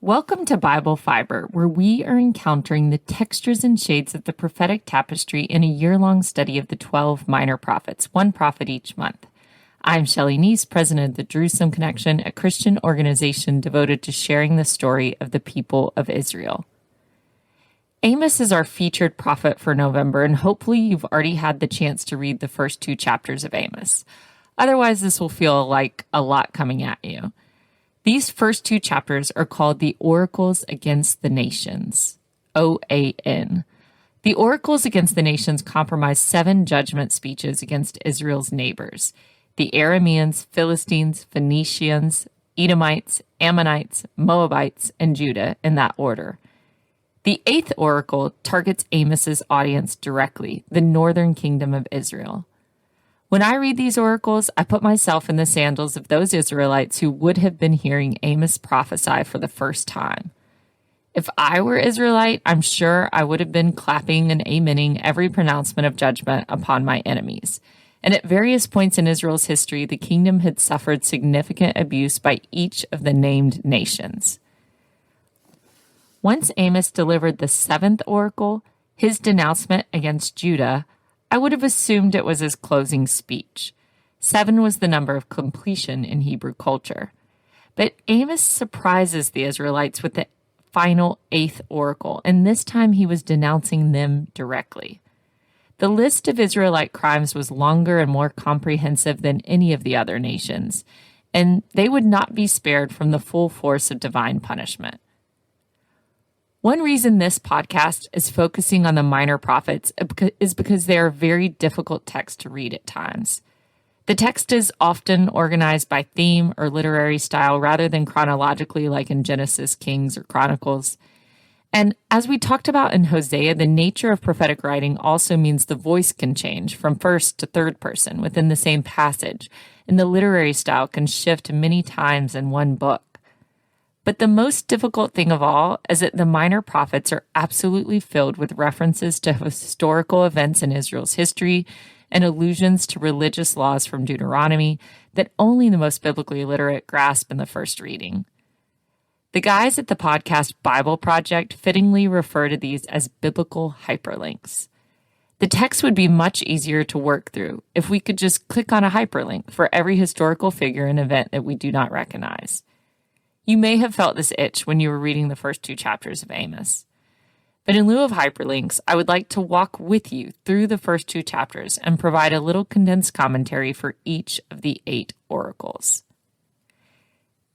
Welcome to Bible Fiber, where we are encountering the textures and shades of the prophetic tapestry in a year-long study of the 12 minor prophets, one prophet each month. I'm Shelley Neese, president of the Jerusalem Connection, a Christian organization devoted to sharing the story of the people of Israel. Amos is our featured prophet for November, and hopefully you've already had the chance to read the first 2 chapters of Amos. Otherwise, this will feel like a lot coming at you. These first 2 chapters are called the Oracles Against the Nations, OAN. The Oracles Against the Nations comprise 7 judgment speeches against Israel's neighbors, the Arameans, Philistines, Phoenicians, Edomites, Ammonites, Moabites, and Judah, in that order. The 8th oracle targets Amos's audience directly, the northern kingdom of Israel. When I read these oracles, I put myself in the sandals of those Israelites who would have been hearing Amos prophesy for the first time. If I were Israelite, I'm sure I would have been clapping and amening every pronouncement of judgment upon my enemies. And at various points in Israel's history, the kingdom had suffered significant abuse by each of the named nations. Once Amos delivered the 7th oracle, his denouncement against Judah, I would have assumed it was his closing speech. 7 was the number of completion in Hebrew culture. But Amos surprises the Israelites with the final 8th oracle, and this time he was denouncing them directly. The list of Israelite crimes was longer and more comprehensive than any of the other nations, and they would not be spared from the full force of divine punishment. One reason this podcast is focusing on the minor prophets is because they are very difficult texts to read at times. The text is often organized by theme or literary style rather than chronologically like in Genesis, Kings, or Chronicles. And as we talked about in Hosea, the nature of prophetic writing also means the voice can change from first to third person within the same passage, and the literary style can shift many times in one book. But the most difficult thing of all is that the minor prophets are absolutely filled with references to historical events in Israel's history and allusions to religious laws from Deuteronomy that only the most biblically literate grasp in the first reading. The guys at the podcast Bible Project fittingly refer to these as biblical hyperlinks. The text would be much easier to work through if we could just click on a hyperlink for every historical figure and event that we do not recognize. You may have felt this itch when you were reading the first 2 chapters of Amos. But in lieu of hyperlinks, I would like to walk with you through the first 2 chapters and provide a little condensed commentary for each of the 8 oracles.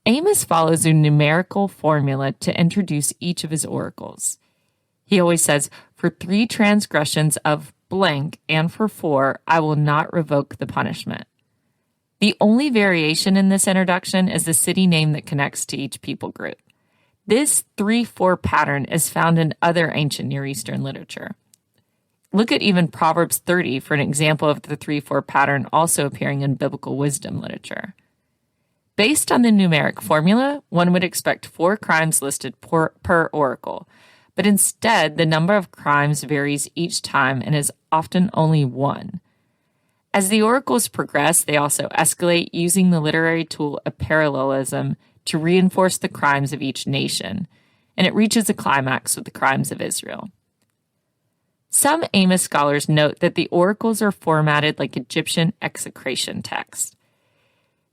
Amos follows a numerical formula to introduce each of his oracles. He always says, "For 3 transgressions of blank and for 4, I will not revoke the punishment." The only variation in this introduction is the city name that connects to each people group. This 3-4 pattern is found in other ancient Near Eastern literature. Look at even Proverbs 30 for an example of the 3-4 pattern also appearing in biblical wisdom literature. Based on the numeric formula, one would expect 4 crimes listed per oracle, but instead the number of crimes varies each time and is often only 1. As the oracles progress, they also escalate using the literary tool of parallelism to reinforce the crimes of each nation, and it reaches a climax with the crimes of Israel. Some Amos scholars note that the oracles are formatted like Egyptian execration texts.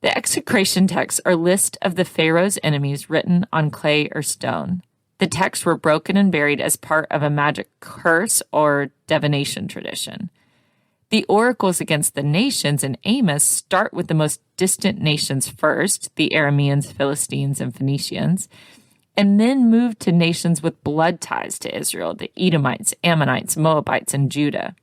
The execration texts are lists of the Pharaoh's enemies written on clay or stone. The texts were broken and buried as part of a magic curse or divination tradition. The oracles against the nations in Amos start with the most distant nations first, the Arameans, Philistines, and Phoenicians, and then move to nations with blood ties to Israel, the Edomites, Ammonites, Moabites, and Judah.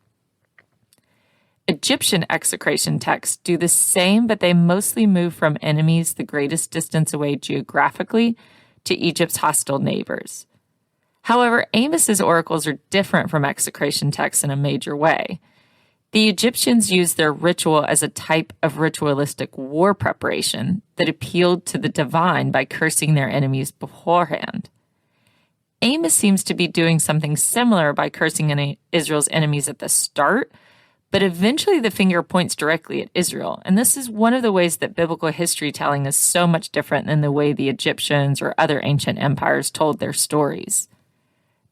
Egyptian execration texts do the same, but they mostly move from enemies the greatest distance away geographically to Egypt's hostile neighbors. However, Amos's oracles are different from execration texts in a major way. The Egyptians used their ritual as a type of ritualistic war preparation that appealed to the divine by cursing their enemies beforehand. Amos seems to be doing something similar by cursing Israel's enemies at the start, But eventually the finger points directly at Israel, and this is one of the ways that biblical history telling is so much different than the way the Egyptians or other ancient empires told their stories.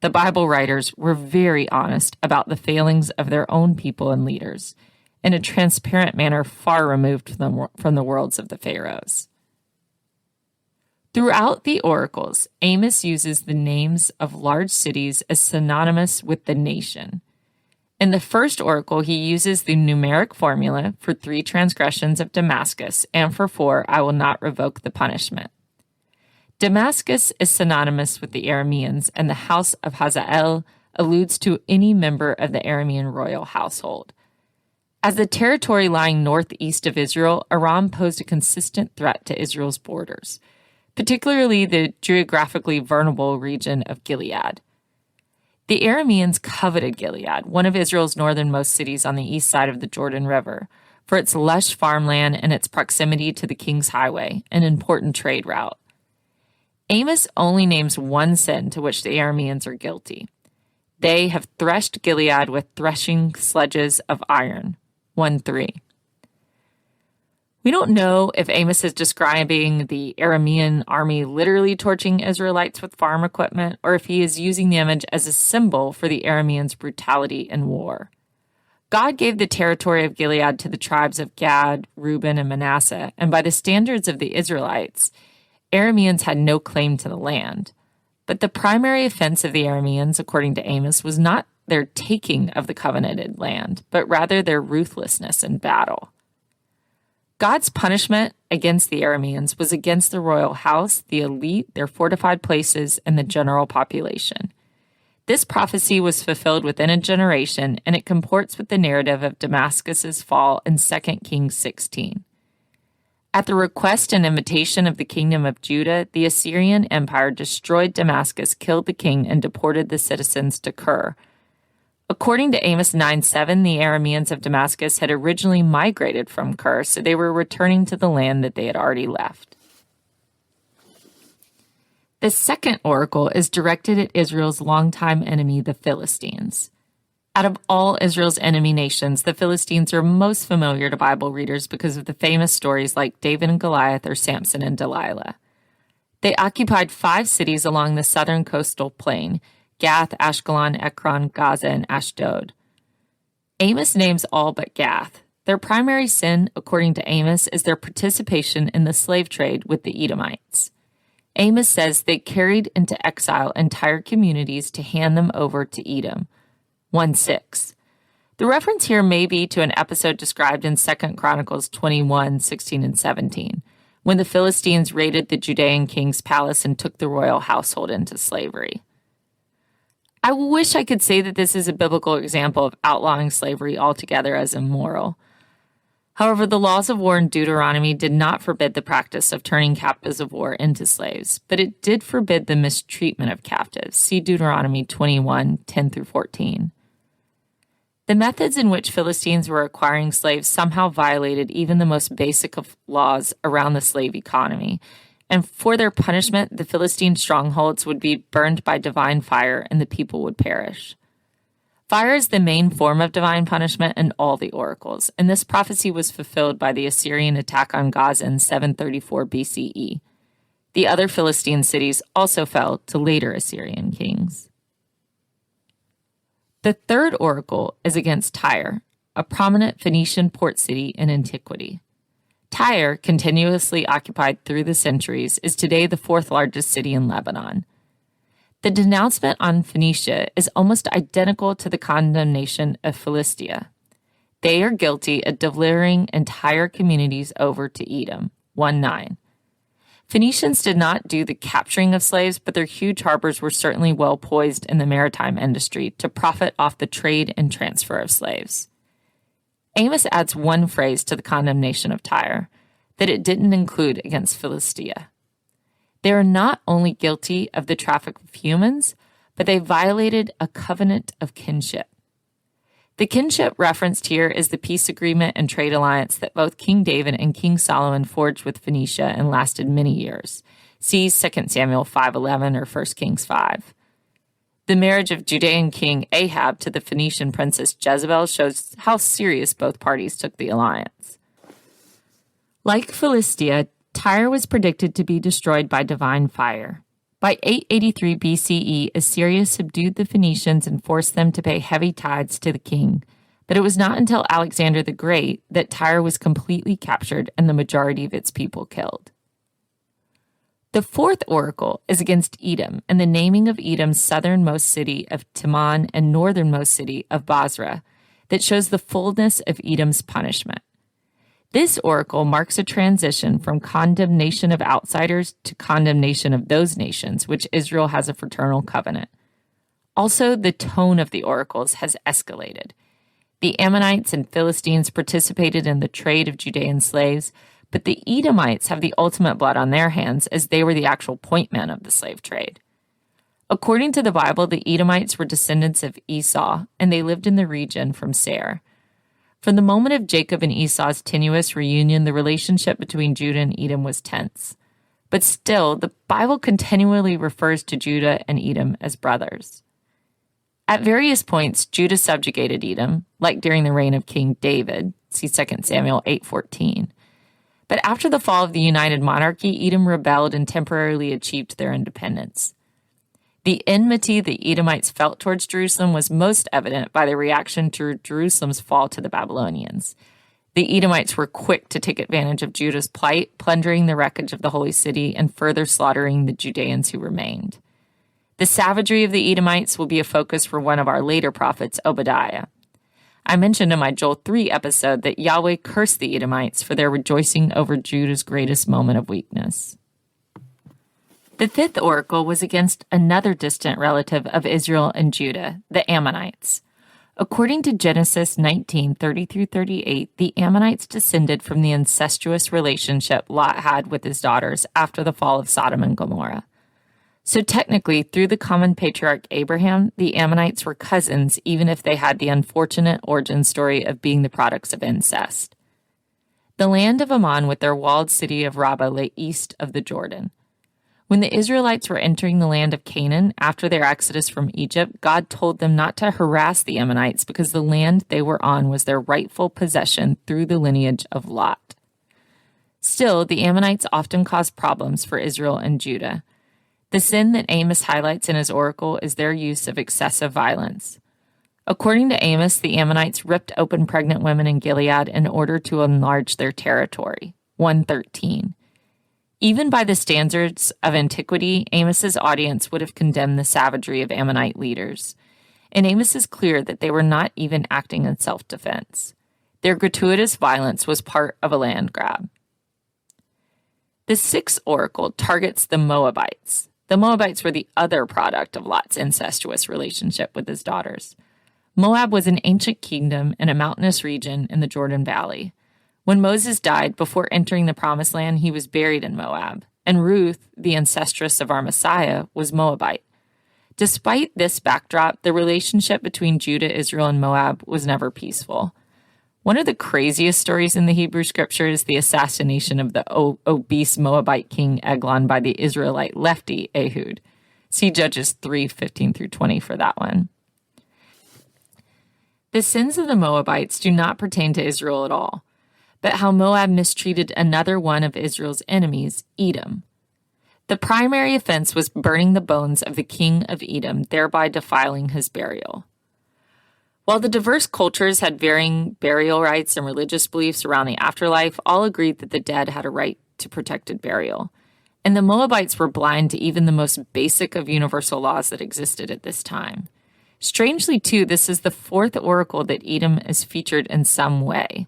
The Bible writers were very honest about the failings of their own people and leaders, in a transparent manner far removed from the worlds of the pharaohs. Throughout the oracles, Amos uses the names of large cities as synonymous with the nation. In the first oracle, he uses the numeric formula for 3 transgressions of Damascus, and for 4, I will not revoke the punishment. Damascus is synonymous with the Arameans, and the house of Hazael alludes to any member of the Aramean royal household. As the territory lying northeast of Israel, Aram posed a consistent threat to Israel's borders, particularly the geographically vulnerable region of Gilead. The Arameans coveted Gilead, one of Israel's northernmost cities on the east side of the Jordan River, for its lush farmland and its proximity to the King's Highway, an important trade route. Amos only names one sin to which the Arameans are guilty. They have threshed Gilead with threshing sledges of iron. 1:3. We don't know if Amos is describing the Aramean army literally torching Israelites with farm equipment, or if he is using the image as a symbol for the Arameans' brutality in war. God gave the territory of Gilead to the tribes of Gad, Reuben, and Manasseh, and by the standards of the Israelites, Arameans had no claim to the land. But the primary offense of the Arameans, according to Amos, was not their taking of the covenanted land, but rather their ruthlessness in battle. God's punishment against the Arameans was against the royal house, the elite, their fortified places, and the general population. This prophecy was fulfilled within a generation, and it comports with the narrative of Damascus's fall in 2 Kings 16. At the request and invitation of the kingdom of Judah, the Assyrian Empire destroyed Damascus, killed the king, and deported the citizens to Kir. According to Amos 9:7, the Arameans of Damascus had originally migrated from Kir, so they were returning to the land that they had already left. The second oracle is directed at Israel's longtime enemy, the Philistines. Out of all Israel's enemy nations, the Philistines are most familiar to Bible readers because of the famous stories like David and Goliath or Samson and Delilah. They occupied 5 cities along the southern coastal plain: Gath, Ashkelon, Ekron, Gaza, and Ashdod. Amos names all but Gath. Their primary sin, according to Amos, is their participation in the slave trade with the Edomites. Amos says they carried into exile entire communities to hand them over to Edom. 1:6. The reference here may be to an episode described in 2 Chronicles 21:16 and 17, when the Philistines raided the Judean king's palace and took the royal household into slavery. I wish I could say that this is a biblical example of outlawing slavery altogether as immoral. However, the laws of war in Deuteronomy did not forbid the practice of turning captives of war into slaves, but it did forbid the mistreatment of captives. See Deuteronomy 21:10-14. The methods in which Philistines were acquiring slaves somehow violated even the most basic of laws around the slave economy, and for their punishment, the Philistine strongholds would be burned by divine fire and the people would perish. Fire is the main form of divine punishment in all the oracles, and this prophecy was fulfilled by the Assyrian attack on Gaza in 734 BCE. The other Philistine cities also fell to later Assyrian kings. The third oracle is against Tyre, a prominent Phoenician port city in antiquity. Tyre, continuously occupied through the centuries, is today the 4th largest city in Lebanon. The denouncement on Phoenicia is almost identical to the condemnation of Philistia. They are guilty of delivering entire communities over to Edom. 1:9. Phoenicians did not do the capturing of slaves, but their huge harbors were certainly well poised in the maritime industry to profit off the trade and transfer of slaves. Amos adds one phrase to the condemnation of Tyre, that it didn't include against Philistia. They are not only guilty of the traffic of humans, but they violated a covenant of kinship. The kinship referenced here is the peace agreement and trade alliance that both King David and King Solomon forged with Phoenicia and lasted many years. See 2 Samuel 5:11 or 1 Kings 5. The marriage of Judean king Ahab to the Phoenician princess Jezebel shows how serious both parties took the alliance. Like Philistia, Tyre was predicted to be destroyed by divine fire. By 883 BCE, Assyria subdued the Phoenicians and forced them to pay heavy tithes to the king. But it was not until Alexander the Great that Tyre was completely captured and the majority of its people killed. The fourth oracle is against Edom and the naming of Edom's southernmost city of Teman and northernmost city of Basra that shows the fullness of Edom's punishment. This oracle marks a transition from condemnation of outsiders to condemnation of those nations which Israel has a fraternal covenant. Also, the tone of the oracles has escalated. The Ammonites and Philistines participated in the trade of Judean slaves, but the Edomites have the ultimate blood on their hands as they were the actual point men of the slave trade. According to the Bible, the Edomites were descendants of Esau, and they lived in the region from Seir. From the moment of Jacob and Esau's tenuous reunion, the relationship between Judah and Edom was tense. But still, the Bible continually refers to Judah and Edom as brothers. At various points, Judah subjugated Edom, like during the reign of King David, see 2 Samuel 8:14. But after the fall of the united monarchy, Edom rebelled and temporarily achieved their independence. The enmity the Edomites felt towards Jerusalem was most evident by their reaction to Jerusalem's fall to the Babylonians. The Edomites were quick to take advantage of Judah's plight, plundering the wreckage of the holy city and further slaughtering the Judeans who remained. The savagery of the Edomites will be a focus for one of our later prophets, Obadiah. I mentioned in my Joel 3 episode that Yahweh cursed the Edomites for their rejoicing over Judah's greatest moment of weakness. The fifth oracle was against another distant relative of Israel and Judah, the Ammonites. According to Genesis 19:30-38, the Ammonites descended from the incestuous relationship Lot had with his daughters after the fall of Sodom and Gomorrah. So technically, through the common patriarch Abraham, the Ammonites were cousins, even if they had the unfortunate origin story of being the products of incest. The land of Ammon with their walled city of Rabbah lay east of the Jordan. When the Israelites were entering the land of Canaan after their exodus from Egypt, God told them not to harass the Ammonites because the land they were on was their rightful possession through the lineage of Lot. Still, the Ammonites often caused problems for Israel and Judah. The sin that Amos highlights in his oracle is their use of excessive violence. According to Amos, the Ammonites ripped open pregnant women in Gilead in order to enlarge their territory. 1:13. Even by the standards of antiquity, Amos's audience would have condemned the savagery of Ammonite leaders. And Amos is clear that they were not even acting in self-defense. Their gratuitous violence was part of a land grab. The sixth oracle targets the Moabites. The Moabites were the other product of Lot's incestuous relationship with his daughters. Moab was an ancient kingdom in a mountainous region in the Jordan Valley. When Moses died before entering the Promised Land, he was buried in Moab, and Ruth, the ancestress of our Messiah, was Moabite. Despite this backdrop, the relationship between Judah, Israel, and Moab was never peaceful. One of the craziest stories in the Hebrew Scripture is the assassination of the obese Moabite king Eglon by the Israelite lefty Ehud. See Judges 3:15-20 for that one. The sins of the Moabites do not pertain to Israel at all, but how Moab mistreated another one of Israel's enemies, Edom. The primary offense was burning the bones of the king of Edom, thereby defiling his burial. While the diverse cultures had varying burial rites and religious beliefs around the afterlife, all agreed that the dead had a right to protected burial. And the Moabites were blind to even the most basic of universal laws that existed at this time. Strangely, too, this is the fourth oracle that Edom is featured in some way.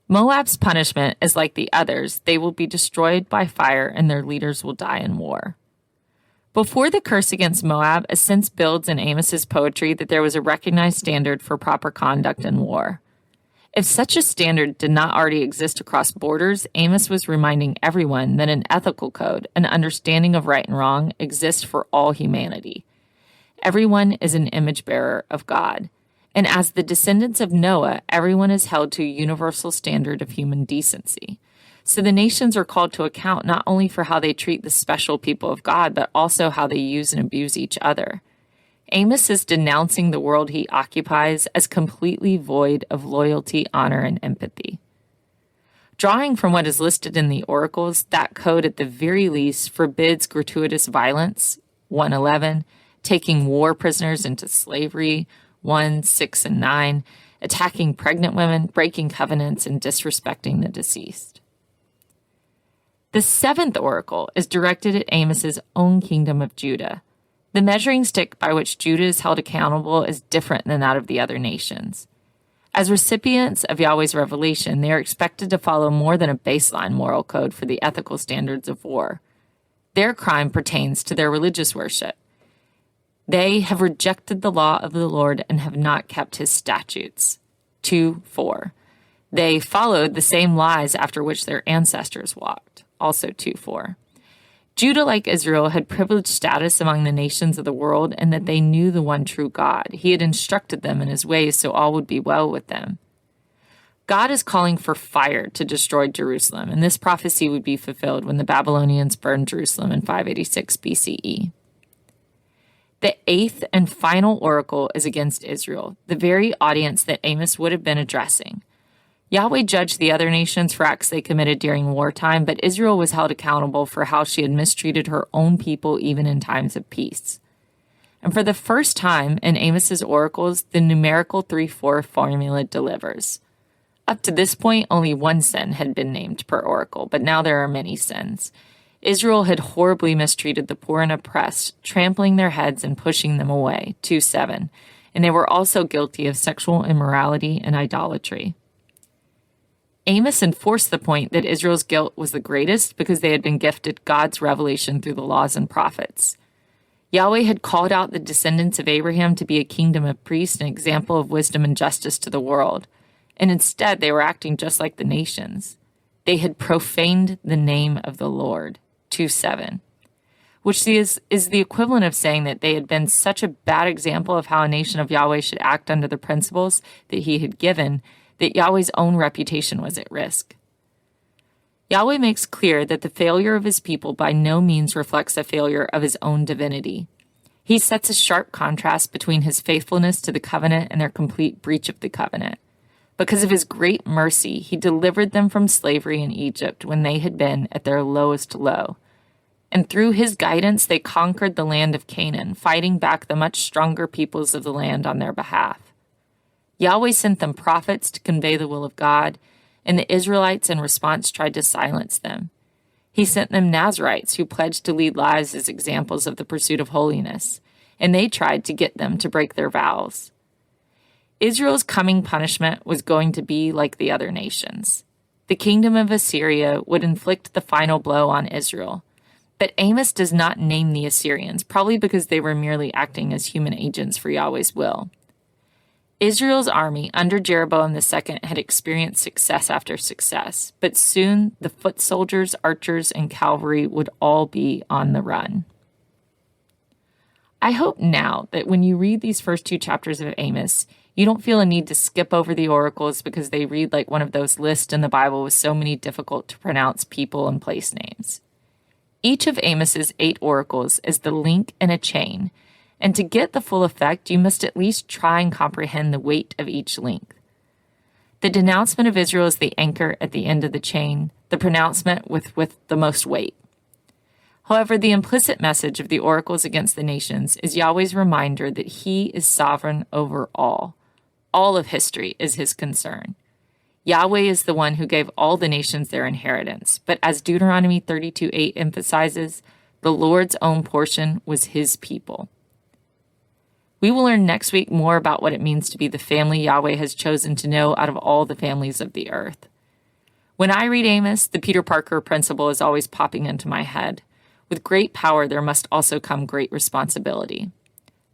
Moab's punishment is like the others. They will be destroyed by fire and their leaders will die in war. Before the curse against Moab, a sense builds in Amos's poetry that there was a recognized standard for proper conduct in war. If such a standard did not already exist across borders, Amos was reminding everyone that an ethical code, an understanding of right and wrong, exists for all humanity. Everyone is an image bearer of God. And as the descendants of Noah, everyone is held to a universal standard of human decency. So the nations are called to account not only for how they treat the special people of God, but also how they use and abuse each other. Amos is denouncing the world he occupies as completely void of loyalty, honor, and empathy. Drawing from what is listed in the oracles, that code at the very least forbids gratuitous violence, 1:11, taking war prisoners into slavery, 1:6 and 9, attacking pregnant women, breaking covenants, and disrespecting the deceased. The seventh oracle is directed at Amos's own kingdom of Judah. The measuring stick by which Judah is held accountable is different than that of the other nations. As recipients of Yahweh's revelation, they are expected to follow more than a baseline moral code for the ethical standards of war. Their crime pertains to their religious worship. They have rejected the law of the Lord and have not kept his statutes. 2:4. They followed the same lies after which their ancestors walked. Also 2:4. Judah, like Israel, had privileged status among the nations of the world, and that they knew the one true God. He had instructed them in his ways so all would be well with them. God is calling for fire to destroy Jerusalem, and this prophecy would be fulfilled when the Babylonians burned Jerusalem in 586 BCE. The eighth and final oracle is against Israel, the very audience that Amos would have been addressing. Yahweh judged the other nations for acts they committed during wartime, but Israel was held accountable for how she had mistreated her own people even in times of peace. And for the first time in Amos's oracles, the numerical 3-4 formula delivers. Up to this point, only one sin had been named per oracle, but now there are many sins. Israel had horribly mistreated the poor and oppressed, trampling their heads and pushing them away, 2:7, and they were also guilty of sexual immorality and idolatry. Amos enforced the point that Israel's guilt was the greatest because they had been gifted God's revelation through the laws and prophets. Yahweh had called out the descendants of Abraham to be a kingdom of priests, an example of wisdom and justice to the world, and instead they were acting just like the nations. They had profaned the name of the Lord, 2:7, which is the equivalent of saying that they had been such a bad example of how a nation of Yahweh should act under the principles that he had given, that Yahweh's own reputation was at risk. Yahweh makes clear that the failure of his people by no means reflects a failure of his own divinity. He sets a sharp contrast between his faithfulness to the covenant and their complete breach of the covenant. Because of his great mercy, he delivered them from slavery in Egypt when they had been at their lowest low. And through his guidance, they conquered the land of Canaan, fighting back the much stronger peoples of the land on their behalf. Yahweh sent them prophets to convey the will of God, and the Israelites in response tried to silence them. He sent them Nazirites who pledged to lead lives as examples of the pursuit of holiness, and they tried to get them to break their vows. Israel's coming punishment was going to be like the other nations. The kingdom of Assyria would inflict the final blow on Israel. But Amos does not name the Assyrians, probably because they were merely acting as human agents for Yahweh's will. Israel's army under Jeroboam II had experienced success after success, but soon the foot soldiers, archers, and cavalry would all be on the run. I hope now that when you read these first two chapters of Amos, you don't feel a need to skip over the oracles because they read like one of those lists in the Bible with so many difficult to pronounce people and place names. Each of Amos's 8 oracles is the link in a chain, and to get the full effect, you must at least try and comprehend the weight of each link. The denouncement of Israel is the anchor at the end of the chain, the pronouncement with the most weight. However, the implicit message of the oracles against the nations is Yahweh's reminder that he is sovereign over all. All of history is his concern. Yahweh is the one who gave all the nations their inheritance, but as Deuteronomy 32:8 emphasizes, the Lord's own portion was his people. We will learn next week more about what it means to be the family Yahweh has chosen to know out of all the families of the earth. When I read Amos, the Peter Parker principle is always popping into my head. With great power, there must also come great responsibility.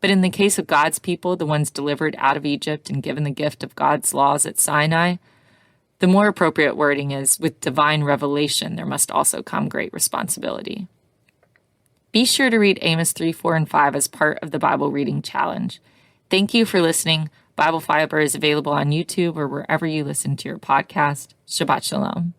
But in the case of God's people, the ones delivered out of Egypt and given the gift of God's laws at Sinai, the more appropriate wording is, with divine revelation, there must also come great responsibility. Be sure to read Amos 3, 4, and 5 as part of the Bible Reading Challenge. Thank you for listening. Bible Fiber is available on YouTube or wherever you listen to your podcast. Shabbat Shalom.